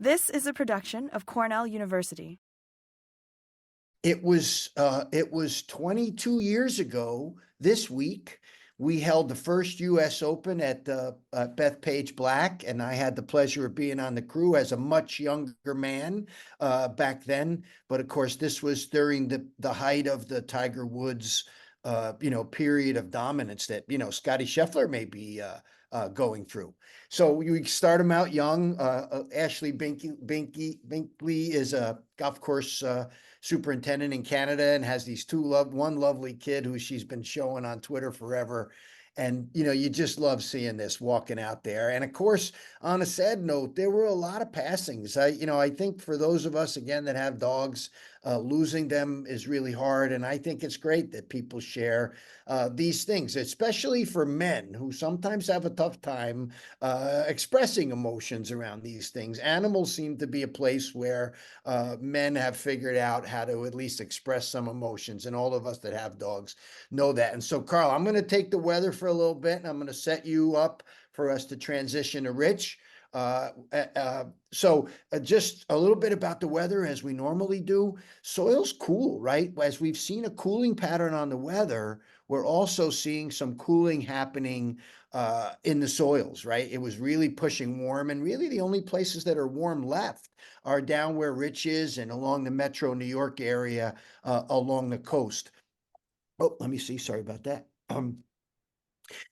This is a production of Cornell University. It was 22 years ago this week. We held the first U.S. Open at Bethpage Black, and I had the pleasure of being on the crew as a much younger man back then. But of course, this was during the height of the Tiger Woods, period of dominance that Scotty Scheffler may be going through. So we start them out young. Ashley Binkley is a golf course superintendent in Canada and has these one lovely kid who she's been showing on Twitter forever. And, you just love seeing this walking out there. And of course, on a sad note, there were a lot of passings. I think for those of us, again, that have dogs, losing them is really hard. And I think it's great that people share these things, especially for men who sometimes have a tough time expressing emotions around these things. Animals seem to be a place where men have figured out how to at least express some emotions. And all of us that have dogs know that. And so, Carl, I'm going to take the weather for a little bit, and I'm going to set you up for us to transition to Rich. So just a little bit about the weather as we normally do. Soil's cool, right? As we've seen a cooling pattern on the weather, we're also seeing some cooling happening in the soils, right? It was really pushing warm, and really the only places that are warm left are down where Rich is and along the metro New York area, along the coast. Oh, let me see. Sorry about that.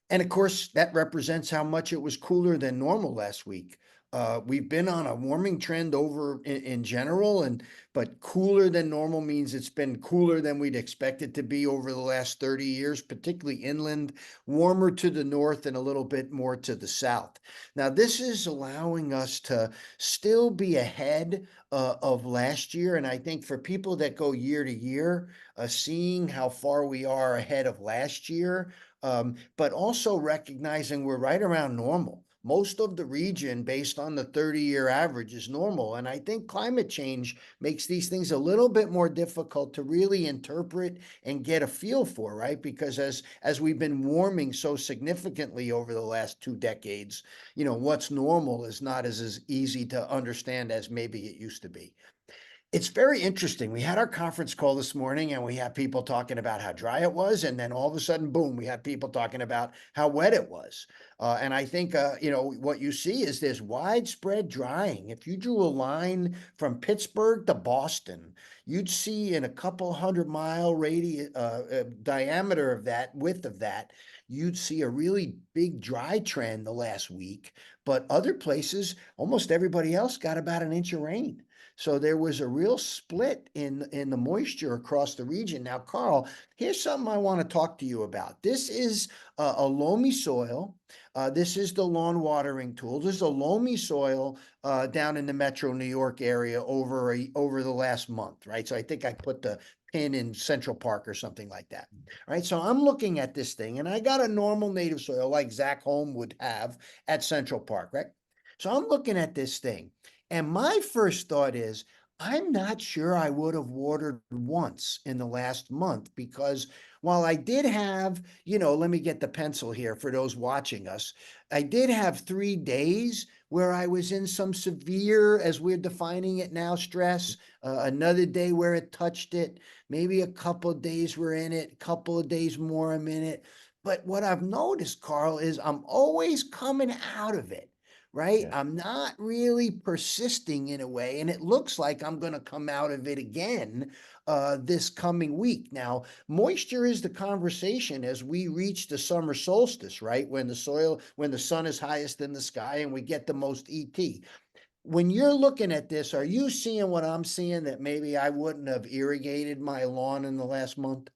And of course, that represents how much it was cooler than normal last week. We've been on a warming trend over in general, but cooler than normal means it's been cooler than we'd expect it to be over the last 30 years, particularly inland, warmer to the north and a little bit more to the south. Now, this is allowing us to still be ahead of last year. And I think for people that go year to year, seeing how far we are ahead of last year, but also recognizing we're right around normal. Most of the region, based on the 30-year average, is normal. And I think climate change makes these things a little bit more difficult to really interpret and get a feel for, right? Because as we've been warming so significantly over the last 2 decades, what's normal is not as easy to understand as maybe it used to be. It's very interesting. We had our conference call this morning, and we had people talking about how dry it was. And then all of a sudden, boom, we had people talking about how wet it was. And I think, what you see is this widespread drying. If you drew a line from Pittsburgh to Boston, you'd see in a couple 100-mile radius, diameter of that, width of that, you'd see a really big dry trend the last week. But other places, almost everybody else got about an inch of rain. So there was a real split in the moisture across the region. Now, Carl, here's something I want to talk to you about. This is a loamy soil. This is the lawn watering tool. This is a loamy soil down in the metro New York area over the last month, right? So I think I put the pin in Central Park or something like that, right? So I'm looking at this thing, and I got a normal native soil like Zach Holm would have at Central Park, right? So I'm looking at this thing. And my first thought is, I'm not sure I would have watered once in the last month, because while I did have, let me get the pencil here for those watching us. I did have 3 days where I was in some severe, as we're defining it now, stress. Another day where it touched it. Maybe a couple of days we're in it, a couple of days more I'm in it. But what I've noticed, Carl, is I'm always coming out of it. Right? Yeah. I'm not really persisting in a way, and it looks like I'm going to come out of it again this coming week. Now, moisture is the conversation as we reach the summer solstice, right? When the sun is highest in the sky and we get the most ET. When you're looking at this, are you seeing what I'm seeing, that maybe I wouldn't have irrigated my lawn in the last month?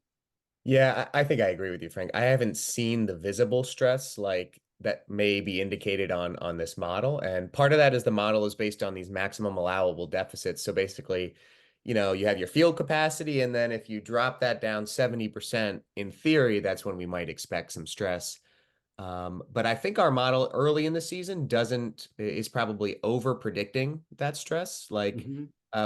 Yeah, I think I agree with you, Frank. I haven't seen the visible stress like that may be indicated on this model. And part of that is the model is based on these maximum allowable deficits. So basically, you have your field capacity, and then if you drop that down 70%, in theory, that's when we might expect some stress. But I think our model early in the season is probably over predicting that stress. Like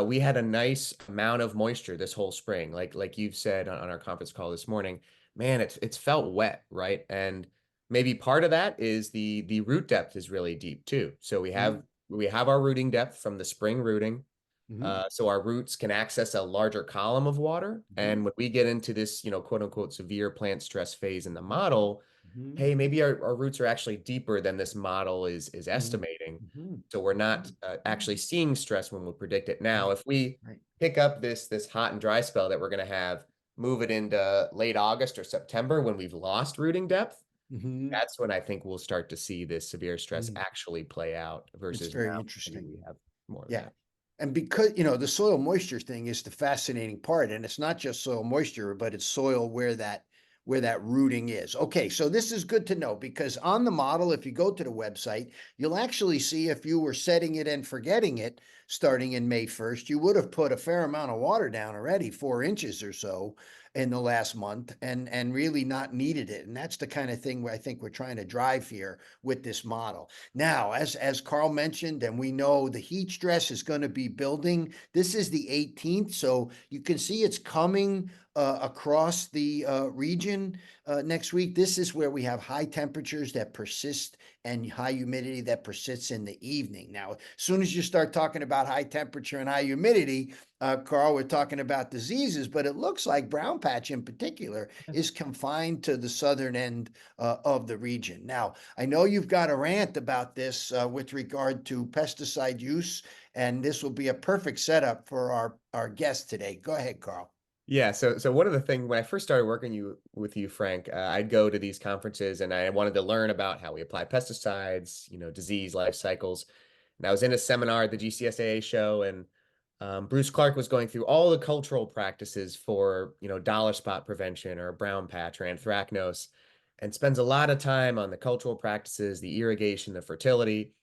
we had a nice amount of moisture this whole spring, like you've said on our conference call this morning. Man, it's felt wet, right? And maybe part of that is the root depth is really deep too. So we have we have our rooting depth from the spring rooting. Mhm, So our roots can access a larger column of water. mhm, And when we get into this, quote unquote, severe plant stress phase in the model, mhm, hey, maybe our roots are actually deeper than this model is mhm, estimating. mhm, So we're not mhm. actually seeing stress when we predict it. Now, Right, if we right. pick up this hot and dry spell that we're going to have, move it into late August or September when we've lost rooting depth, Mhm, that's when I think we'll start to see this severe stress mm. actually play out It's versus very now maybe interesting. we have more of Yeah. that. And because, the soil moisture thing is the fascinating part, and it's not just soil moisture, but it's soil where that rooting is. Okay, so this is good to know because on the model, if you go to the website, you'll actually see if you were setting it and forgetting it starting in May 1st, you would have put a fair amount of water down already, 4 inches or so in the last month, and really not needed it. And that's the kind of thing where I think we're trying to drive here with this model. Now, as Carl mentioned, and we know the heat stress is going to be building. This is the 18th, so you can see it's coming across the region next week. This is where we have high temperatures that persist and high humidity that persists in the evening. Now, as soon as you start talking about high temperature and high humidity, Carl, we're talking about diseases, but it looks like brown patch in particular is confined to the southern end of the region. Now, I know you've got a rant about this with regard to pesticide use, and this will be a perfect setup for our guest today. Go ahead, Carl. Yeah, so one of the things when I first started working with you, Frank, I'd go to these conferences and I wanted to learn about how we apply pesticides, disease life cycles. And I was in a seminar at the GCSAA show, and Bruce Clark was going through all the cultural practices for, dollar spot prevention or brown patch or anthracnose, and spends a lot of time on the cultural practices, the irrigation, the fertility.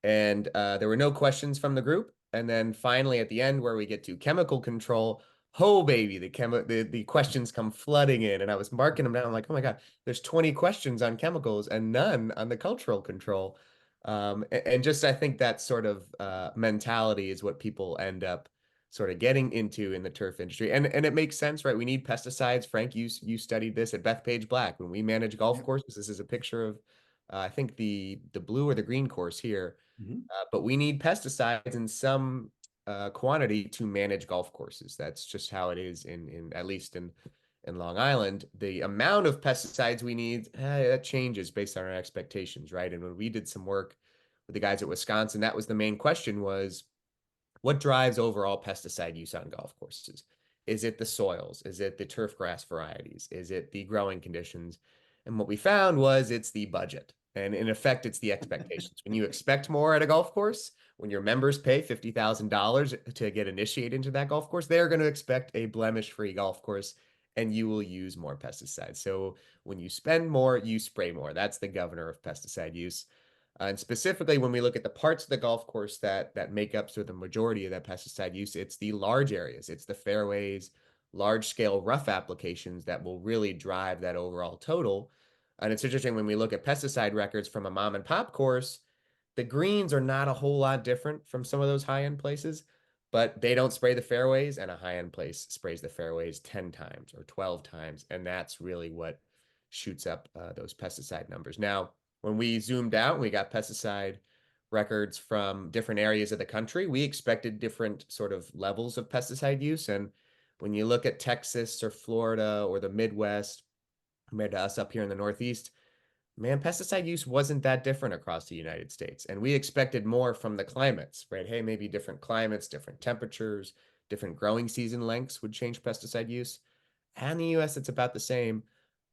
And there were no questions from the group. And then finally, at the end, where we get to chemical control, oh baby, the questions come flooding in, and I was marking them down. I'm like, oh my God, there's 20 questions on chemicals and none on the cultural control. And just I think that sort of mentality is what people end up sort of getting into in the turf industry, and it makes sense, right? We need pesticides. Frank, you studied this at Bethpage Black when we manage golf Yep. courses. This is a picture of I think the blue or the green course here, Mhm. but we need pesticides in some quantity to manage golf courses. That's just how it is in at least in Long Island. The amount of pesticides we need, that changes based on our expectations, right? And when we did some work with the guys at Wisconsin, that was the main question was, what drives overall pesticide use on golf courses? Is it the soils? Is it the turf grass varieties? Is it the growing conditions? And what we found was it's the budget. And in effect, it's the expectations. When you expect more at a golf course, when your members pay $50,000 to get initiated into that golf course, they're going to expect a blemish-free golf course, and you will use more pesticides. So when you spend more, you spray more. That's the governor of pesticide use. And specifically, when we look at the parts of the golf course that make up sort of the majority of that pesticide use, it's the large areas, it's the fairways, large scale rough applications that will really drive that overall total. And it's interesting when we look at pesticide records from a mom and pop course, the greens are not a whole lot different from some of those high end places, but they don't spray the fairways, and a high end place sprays the fairways 10 times or 12 times. And that's really what shoots up those pesticide numbers. Now, when we zoomed out and we got pesticide records from different areas of the country, we expected different sort of levels of pesticide use. And when you look at Texas or Florida or the Midwest compared to us up here in the Northeast, man, pesticide use wasn't that different across the United States. And we expected more from the climates, right? Hey, maybe different climates, different temperatures, different growing season lengths would change pesticide use. And in the US, it's about the same.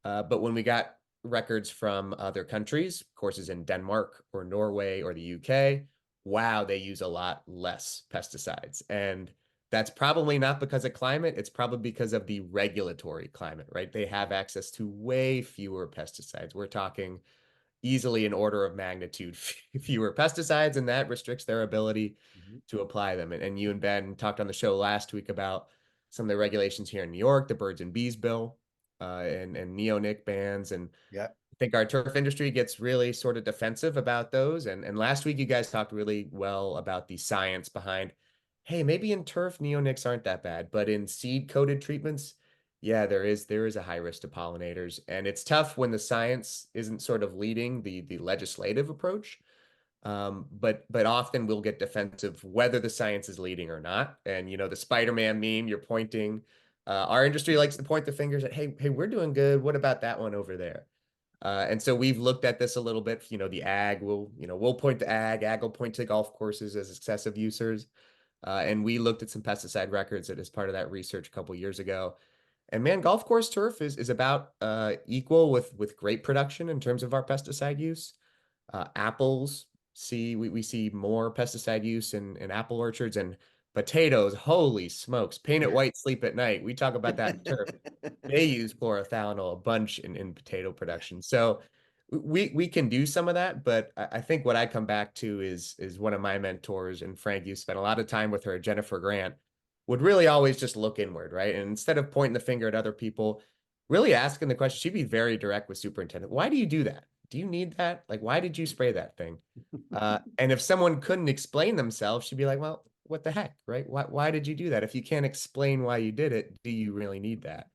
But when we got records from other countries, courses in Denmark or Norway or the UK, wow, they use a lot less pesticides. And that's probably not because of climate. It's probably because of the regulatory climate, right? They have access to way fewer pesticides. We're talking easily an order of magnitude fewer pesticides, and that restricts their ability Mhm. to apply them. And you and Ben talked on the show last week about some of the regulations here in New York, the birds and bees bill, and neonic bans. And Yeah. I think our turf industry gets really sort of defensive about those. And last week, you guys talked really well about the science behind, hey, maybe in turf, neonics aren't that bad, but in seed coated treatments, yeah, there is a high risk to pollinators. And it's tough when the science isn't sort of leading the legislative approach. But often we'll get defensive whether the science is leading or not. And the Spider-Man meme, you're pointing. Our industry likes to point the fingers at, hey, we're doing good. What about that one over there? And so we've looked at this a little bit. The ag we'll point to ag will point to golf courses as excessive users. And we looked at some pesticide records as part of that research a couple years ago. And man, golf course turf is about equal with grape production in terms of our pesticide use. Apples we see more pesticide use in apple orchards, and potatoes. Holy smokes! Paint it white, sleep at night. We talk about that in turf. They use chlorothalonil a bunch in potato production. So we can do some of that, but I think what I come back to is one of my mentors, and Frank, you spent a lot of time with her, Jennifer Grant, would really always just look inward, right? And instead of pointing the finger at other people, really asking the question, she'd be very direct with superintendent. Why do you do that? Do you need that? Like, why did you spray that thing? And if someone couldn't explain themselves, she'd be like, well, what the heck, right? Why did you do that? If you can't explain why you did it, do you really need that?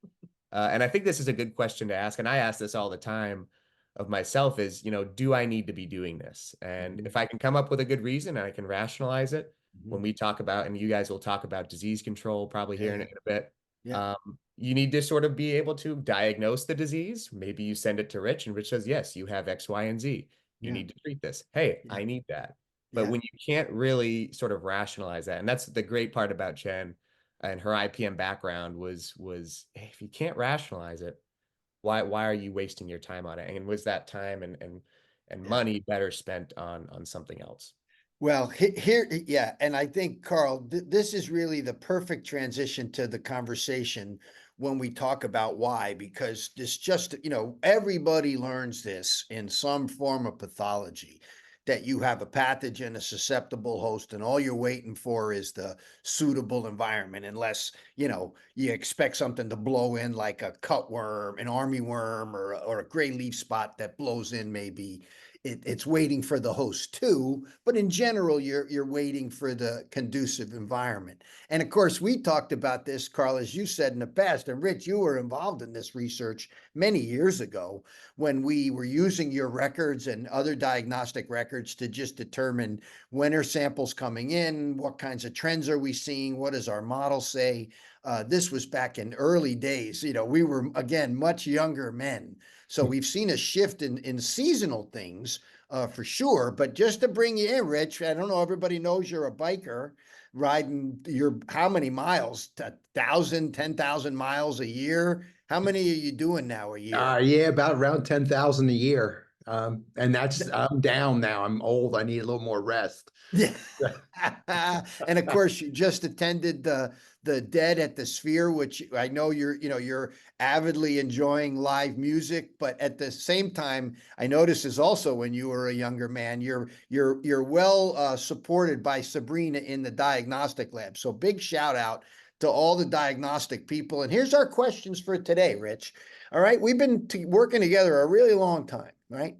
And I think this is a good question to ask. And I ask this all the time of myself is, do I need to be doing this? And if I can come up with a good reason and I can rationalize it, when we talk about, and you guys will talk about disease control probably here in a bit, Yeah. you need to sort of be able to diagnose the disease. Maybe you send it to Rich, and Rich says, yes, you have X, Y, and Z. You Yeah. need to treat this. Hey, Yeah. I need that. But Yeah. when you can't really sort of rationalize that, and that's the great part about Jen and her IPM background was hey, if you can't rationalize it, why are you wasting your time on it? And was that time and Yeah. money better spent on something else? Well, here, yeah, and I think, Carl, this is really the perfect transition to the conversation when we talk about why, because this just, everybody learns this in some form of pathology, that you have a pathogen, a susceptible host, and all you're waiting for is the suitable environment, unless, you expect something to blow in like a cutworm, an armyworm, or a gray leaf spot that blows in maybe. It's waiting for the host too, but in general, you're waiting for the conducive environment. And of course, we talked about this, Carl, as you said in the past, and Rich, you were involved in this research many years ago when we were using your records and other diagnostic records to just determine when are samples coming in, what kinds of trends are we seeing, what does our model say. This was back in early days. We were, again, much younger men. So we've seen a shift in seasonal things for sure. But just to bring you in, Rich, I don't know, everybody knows you're a biker riding your how many miles? 1,000, 10,000 miles a year? How many are you doing now a year? Yeah, about around 10,000 a year. And I'm down now. I'm old. I need a little more rest. Yeah. And of course, you just attended the Dead at the Sphere, which I know you're avidly enjoying live music, but at the same time, I noticed is also when you were a younger man, you're well supported by Sabrina in the diagnostic lab. So big shout out to all the diagnostic people. And here's our questions for today, Rich. All right, we've been working together a really long time, right?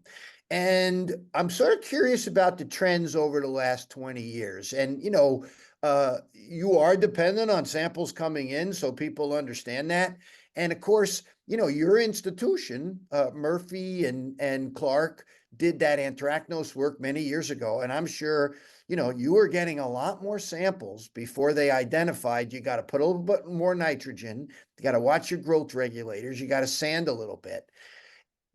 And I'm sort of curious about the trends over the last 20 years. And, you are dependent on samples coming in, so people understand that. And of course, your institution, Murphy and Clark, did that anthracnose work many years ago. And I'm sure, you were getting a lot more samples before they identified you got to put a little bit more nitrogen, you got to watch your growth regulators, you got to sand a little bit.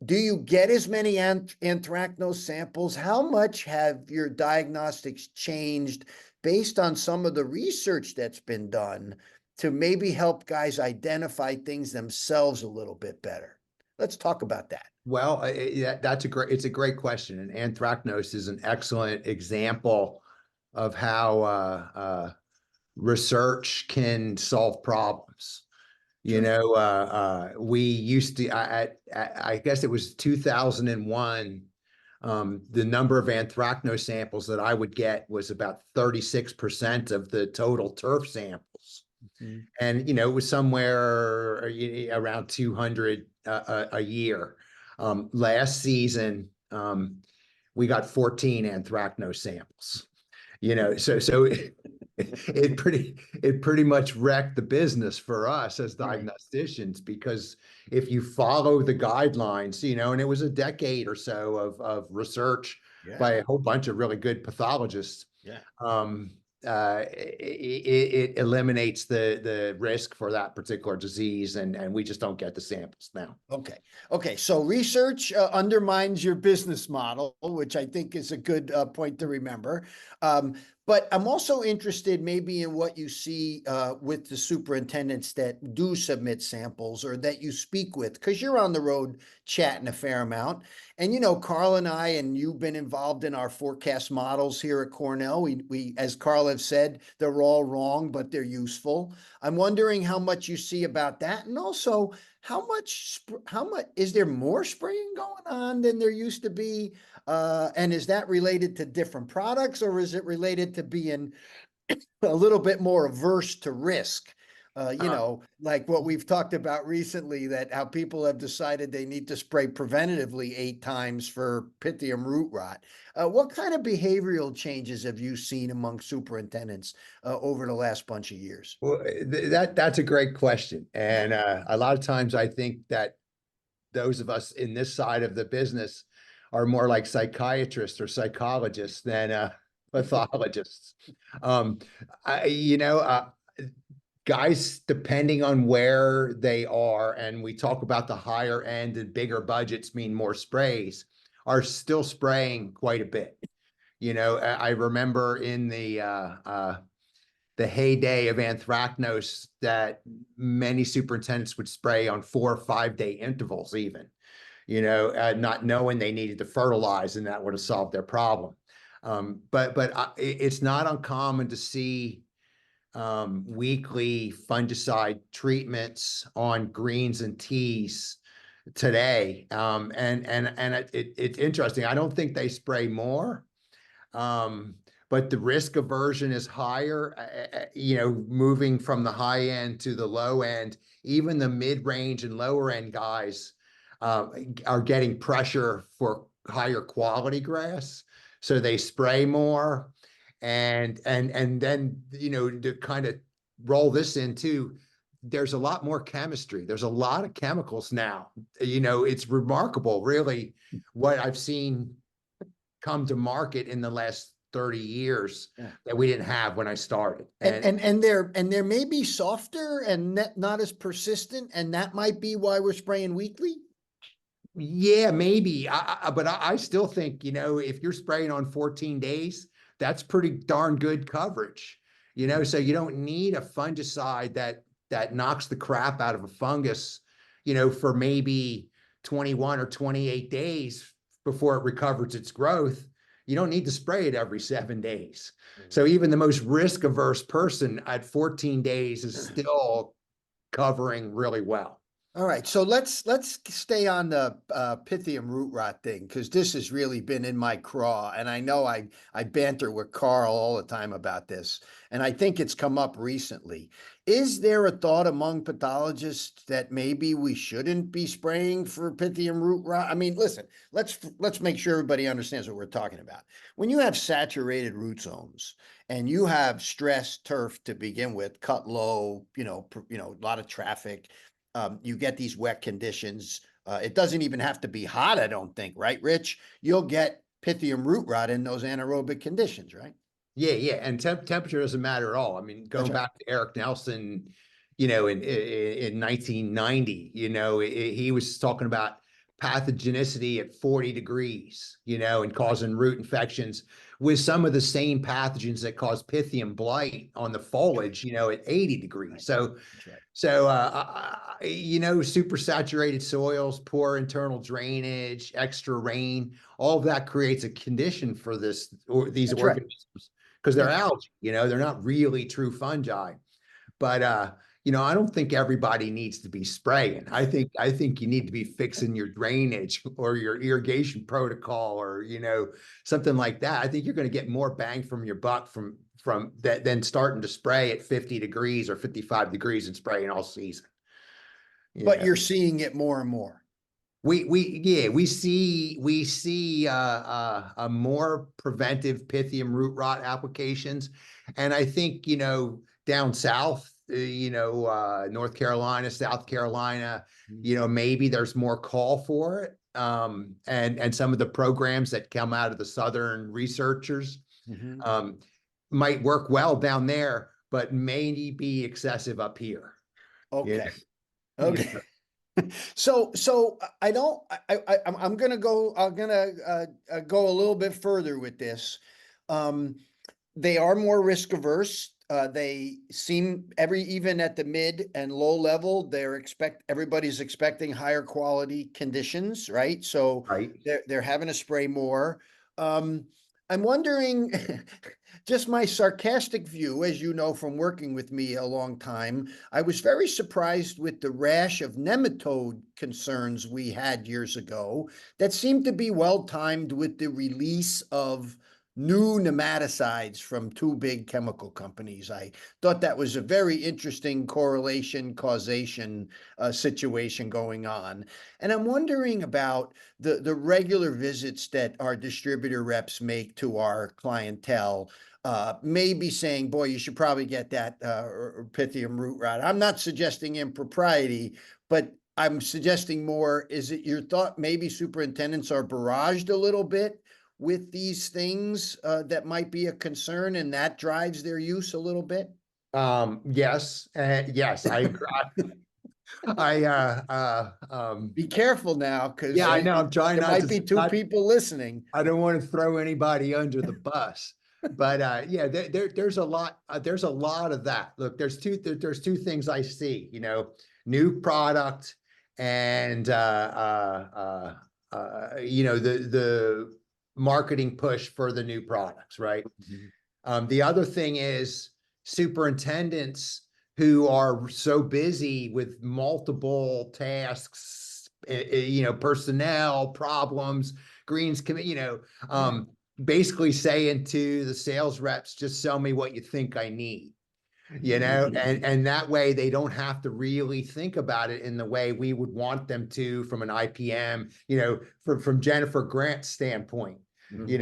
Do you get as many anthracnose samples? How much have your diagnostics changed based on some of the research that's been done to maybe help guys identify things themselves a little bit better? Let's talk about that. Well, it's a great question. And anthracnose is an excellent example of how research can solve problems. We used to, I guess it was 2001. The number of anthracnose samples that I would get was about 36% of the total turf samples. Mhm. And, it was somewhere around 200 a year. Last season, we got 14 anthracnose samples. So it pretty much wrecked the business for us as diagnosticians, because if you follow the guidelines, and it was a decade or so of research by a whole bunch of really good pathologists. Yeah. It eliminates the risk for that particular disease, and we just don't get the samples now. Okay. Okay. So research undermines your business model, which I think is a good point to remember. But I'm also interested maybe in what you see with the superintendents that do submit samples or that you speak with, because you're on the road chatting a fair amount. And, you know, Carl and I, and you've been involved in our forecast models here at Cornell. We, as Carl have said, they're all wrong, but they're useful. I'm wondering how much you see about that. And also, how much is there more spraying going on than there used to be? And is that related to different products, or is it related to being a little bit more averse to risk? You know, like what we've talked about recently, that how people have decided they need to spray preventatively 8 times for pythium root rot. What kind of behavioral changes have you seen among superintendents over the last bunch of years? Well, that's a great question. And a lot of times I think that those of us in this side of the business are more like psychiatrists or psychologists than pathologists. You know, guys, depending on where they are, and we talk about the higher end and bigger budgets mean more sprays, are still spraying quite a bit. You know, I remember in the heyday of anthracnose that many superintendents would spray on 4 or 5 day intervals even, you know, not knowing they needed to fertilize, and that would have solved their problem. But it's not uncommon to see weekly fungicide treatments on greens and teas today. And it's interesting. I don't think they spray more. But the risk aversion is higher, you know, moving from the high end to the low end. Even the mid-range and lower end guys are getting pressure for higher quality grass, so they spray more. And then, you know, to kind of roll this into, there's a lot more chemistry. There's a lot of chemicals now. You know, it's remarkable, really, what I've seen come to market in the last 30 years that we didn't have when I started. And they're maybe softer and not as persistent, and that might be why we're spraying weekly. Yeah, maybe. But I still think, you know, if you're spraying on 14 days, that's pretty darn good coverage. You know, so you don't need a fungicide that knocks the crap out of a fungus, you know, for maybe 21 or 28 days before it recovers its growth. You don't need to spray it every 7 days. So even the most risk averse person at 14 days is still covering really well. All right, so let's stay on the pythium root rot thing, because this has really been in my craw, and I know I banter with Carl all the time about this, and I think it's come up recently. Is there a thought among pathologists that maybe we shouldn't be spraying for pythium root rot? I mean, listen, let's make sure everybody understands what we're talking about. When you have saturated root zones and you have stressed turf to begin with, cut low, you know, a lot of traffic. You get these wet conditions. It doesn't even have to be hot, I don't think, right, Rich? You'll get pythium root rot in those anaerobic conditions, right? Yeah, yeah, and temperature doesn't matter at all. I mean, going back to Eric Nelson, you know, in 1990, you know, he was talking about pathogenicity at 40 degrees, you know, and causing root infections with some of the same pathogens that cause pythium blight on the foliage, you know, at 80 degrees. So, you know, super saturated soils, poor internal drainage, extra rain, all of that creates a condition for these organisms, because they're algae, you know, they're not really true fungi. But you know, I don't think everybody needs to be spraying. I think you need to be fixing your drainage or your irrigation protocol, or, you know, something like that. I think you're going to get more bang from your buck from that than starting to spray at 50 degrees or 55 degrees and spraying all season. But you're seeing it more and more. We see a more preventive pythium root rot applications, and I think, you know, down south, you know, North Carolina, South Carolina, you know, maybe there's more call for it. and some of the programs that come out of the Southern researchers might work well down there, but may be excessive up here. Okay. Yeah. Okay. So I don't, I'm gonna go, go a little bit further with this. They are more risk averse. They seem even at the mid and low level, everybody's expecting higher quality conditions, right? So Right. they're having to spray more. I'm wondering, just my sarcastic view, as you know from working with me a long time, I was very surprised with the rash of nematode concerns we had years ago that seemed to be well timed with the release of new nematicides from two big chemical companies. I thought that was a very interesting correlation causation situation going on. And I'm wondering about the regular visits that our distributor reps make to our clientele, maybe saying, boy, you should probably get that pythium root rot. I'm not suggesting impropriety, but I'm suggesting more, is it your thought maybe superintendents are barraged a little bit with these things that might be a concern, and that drives their use a little bit? Yes, yes, I agree. Be careful now, because Yeah, I know. I'm trying there not might to be two people listening. I don't want to throw anybody under the bus, but yeah, there's a lot. There's a lot of that. Look, there's two things I see. New product and the marketing push for the new products, right? The other thing is superintendents who are so busy with multiple tasks, personnel problems, greens committee, basically saying to the sales reps, just sell me what you think I need. And that way they don't have to really think about it in the way we would want them to from an IPM, from Jennifer Grant's standpoint. And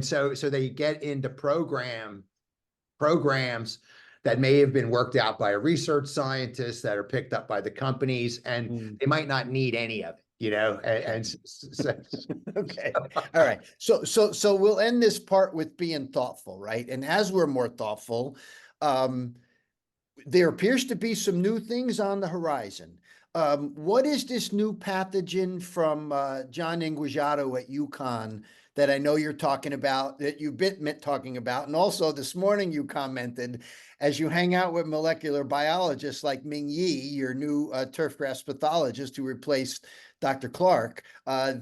so they get into programs that may have been worked out by a research scientist that are picked up by the companies, and they might not need any of it. Okay. All right. So we'll end this part with being thoughtful, right? And as we're more thoughtful, there appears to be some new things on the horizon. What is this new pathogen from John Inguigiato at UConn that I know you're talking about, that you've been talking about? And also this morning you commented, as you hang out with molecular biologists like Ming Yi, your new turfgrass pathologist who replaced Dr. Clark,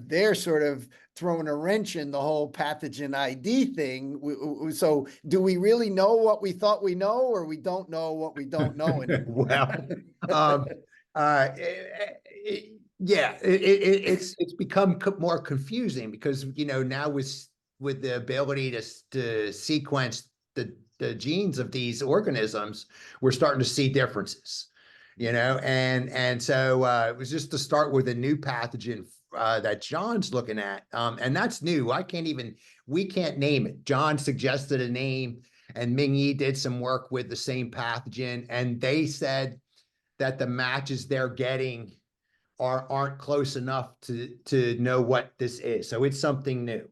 they're sort of throwing a wrench in the whole pathogen ID thing. So do we really know what we thought we know, or we don't know what we don't know anymore? Well, yeah, it's become more confusing because now with the ability to sequence the genes of these organisms, we're starting to see differences. And so it was just to start with a new pathogen that John's looking at, and that's new. We can't name it. John suggested a name, and Ming Yi did some work with the same pathogen, and they said that the matches they're getting aren't close enough to know what this is. So it's something new.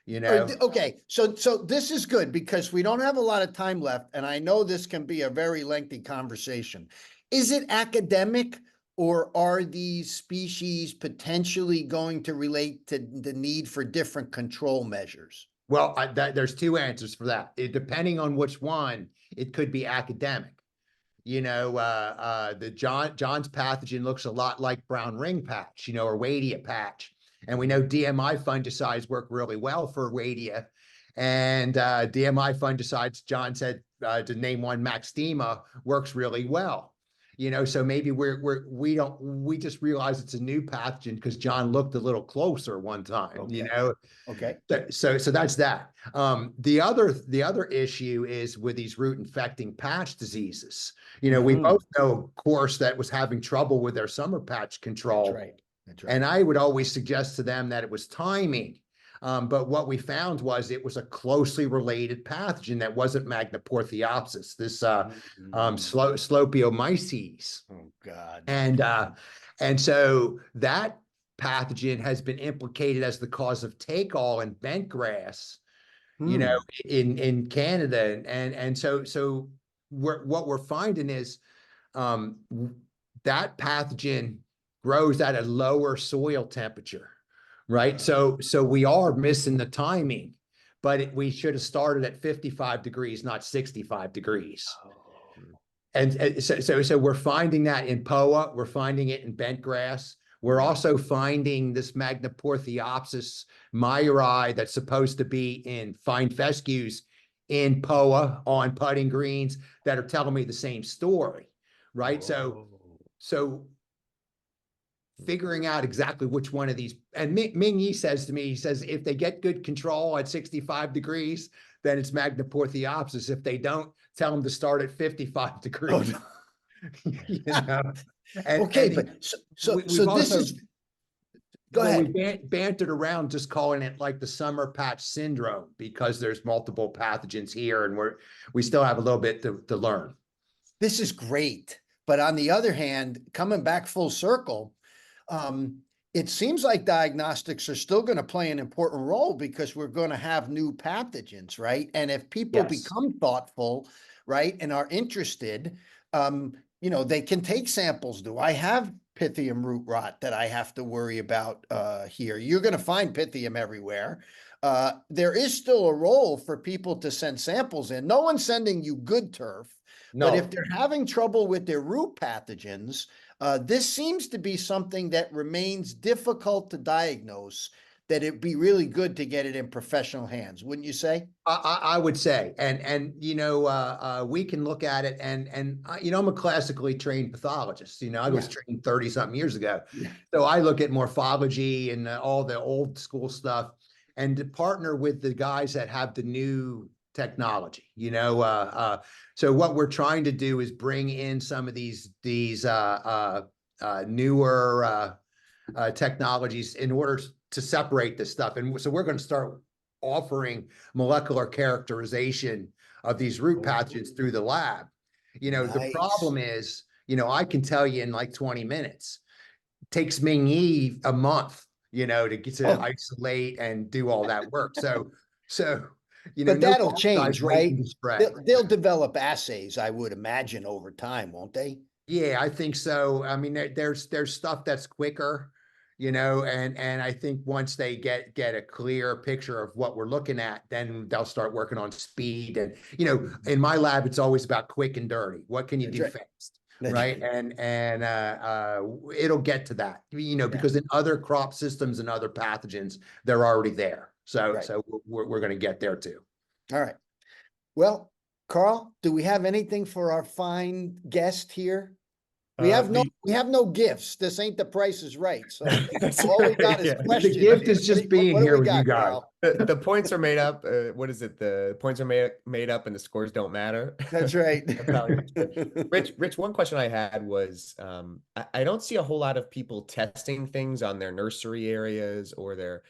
Okay, so this is good because we don't have a lot of time left, and I know this can be a very lengthy conversation. Is it academic, or are these species potentially going to relate to the need for different control measures? Well, there's two answers for that. Depending on which one, it could be academic. The John's pathogen looks a lot like brown ring patch, or Wadia patch. And we know DMI fungicides work really well for Wadia. And DMI fungicides, John said, to name one, Maxtima, works really well. So maybe we just realize it's a new pathogen because John looked a little closer one time. Okay. So that's that. The other issue is with these root infecting patch diseases. We both know, of course, that was having trouble with their summer patch control. That's right. And I would always suggest to them that it was timing. But what we found was it was a closely related pathogen that wasn't Magnaporthiopsis, this Slopiomyces. Oh God. And so that pathogen has been implicated as the cause of take all in bent grass, you know, in Canada. And so what we're finding is that pathogen grows at a lower soil temperature, right? So we are missing the timing, but we should have started at 55 degrees, not 65 degrees. And so we're finding that in POA, we're finding it in bent grass. We're also finding this Magnaporthiopsis myri that's supposed to be in fine fescues in POA on putting greens that are telling me the same story, right? So figuring out exactly which one of these, and Ming Yi says to me, he says, if they get good control at 65 degrees, then it's Magnaporthiopsis. If they don't, tell them to start at 55 degrees. You know? Okay, but so this is, go ahead. We bantered around just calling it like the summer patch syndrome because there's multiple pathogens here, and we still have a little bit to learn. This is great. But on the other hand, coming back full circle, it seems like diagnostics are still going to play an important role because we're going to have new pathogens, right? And if people become thoughtful, right, and are interested, you know, they can take samples. Do I have pythium root rot that I have to worry about here? You're going to find pythium everywhere. There is still a role for people to send samples in. No one's sending you good turf. No. But if they're having trouble with their root pathogens, this seems to be something that remains difficult to diagnose, that it'd be really good to get it in professional hands, wouldn't you say? I would say, and you know, we can look at it, and you know, I'm a classically trained pathologist. You know, I was trained 30-something years ago, so I look at morphology and all the old school stuff, and to partner with the guys that have the new technology. You know, so what we're trying to do is bring in some of these newer technologies in order to separate this stuff. And so we're going to start offering molecular characterization of these root pathogens through the lab. You know, the problem is, you know, I can tell you in like 20 minutes. It takes Ming Yi a month, you know, to get to isolate and do all that work. So you know, but that'll change, right? They'll develop assays, I would imagine, over time, won't they? Yeah, I think so. I mean, there's stuff that's quicker, you know, and I think once they get a clear picture of what we're looking at, then they'll start working on speed. And, you know, in my lab, it's always about quick and dirty. What can you do fast? Right. And it'll get to that, you know, because in other crop systems and other pathogens, they're already there. So we're going to get there too. All right. Well, Carl, do we have anything for our fine guest here? We have no gifts. This ain't The Price is Right. So all we got is questions. The gift is just being here with you guys. The points are made up. What is it? The points are made up and the scores don't matter. That's right. Rich, one question I had was, I don't see a whole lot of people testing things on their nursery areas or their,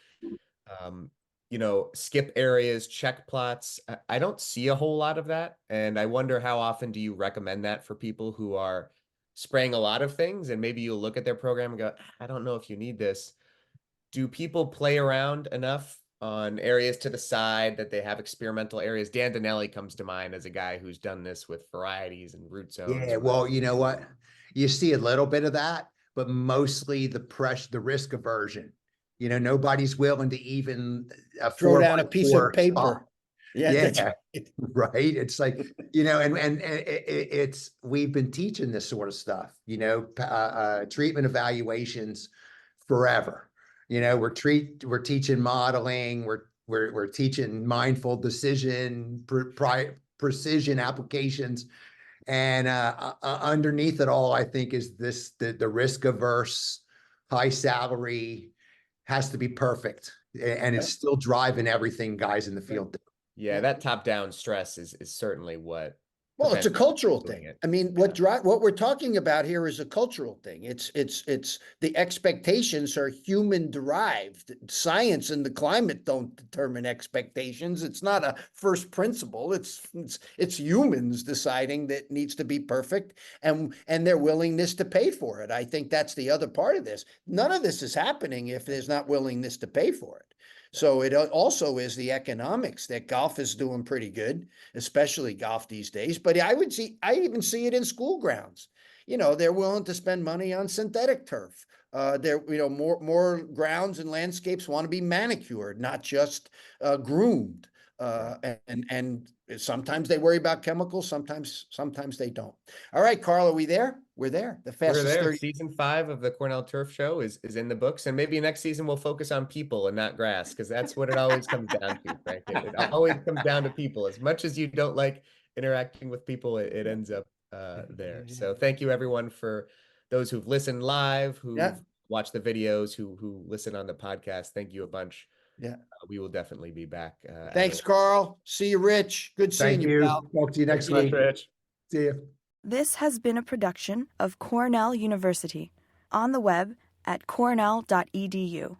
you know, skip areas, check plots. I don't see a whole lot of that. And I wonder, how often do you recommend that for people who are spraying a lot of things, and maybe you'll look at their program and go, I don't know if you need this. Do people play around enough on areas to the side that they have experimental areas? Dan Donnelly comes to mind as a guy who's done this with varieties and root zones. Yeah, well, you know what? You see a little bit of that, but mostly the risk aversion. You know, nobody's willing to even throw down a piece of paper. Spot. Yeah, right. It's like, you know, and it's, we've been teaching this sort of stuff, you know, treatment evaluations forever. You know, we're teaching modeling, we're teaching mindful decision, precision applications. And underneath it all, I think is the risk averse, high salary has to be perfect. And it's still driving everything guys in the field do. Yeah, that top-down stress is certainly what Well, it's a prevent cultural doing thing. it. I mean, what we're talking about here is a cultural thing. It's the expectations are human derived. Science and the climate don't determine expectations. It's not a first principle. It's humans deciding that it needs to be perfect and their willingness to pay for it. I think that's the other part of this. None of this is happening if there's not willingness to pay for it. So it also is the economics that golf is doing pretty good, especially golf these days. But I even see it in school grounds. You know, they're willing to spend money on synthetic turf. More grounds and landscapes want to be manicured, not just groomed. And sometimes they worry about chemicals. Sometimes they don't. All right, Carl, are we there? We're there. The We're fastest there. 30. Season 5 of the Cornell Turf Show is in the books, and maybe next season we'll focus on people and not grass, because that's what it always comes down to, Frank. It always comes down to people. As much as you don't like interacting with people, it ends up there. So thank you, everyone, for those who've listened live, who've watched the videos, who listen on the podcast. Thank you a bunch. Yeah. We will definitely be back. Thanks, Carl. See you, Rich. Good seeing Thank you, you. pal. Talk to you next Thanks so much, week. Rich. See you. This has been a production of Cornell University, on the web at cornell.edu.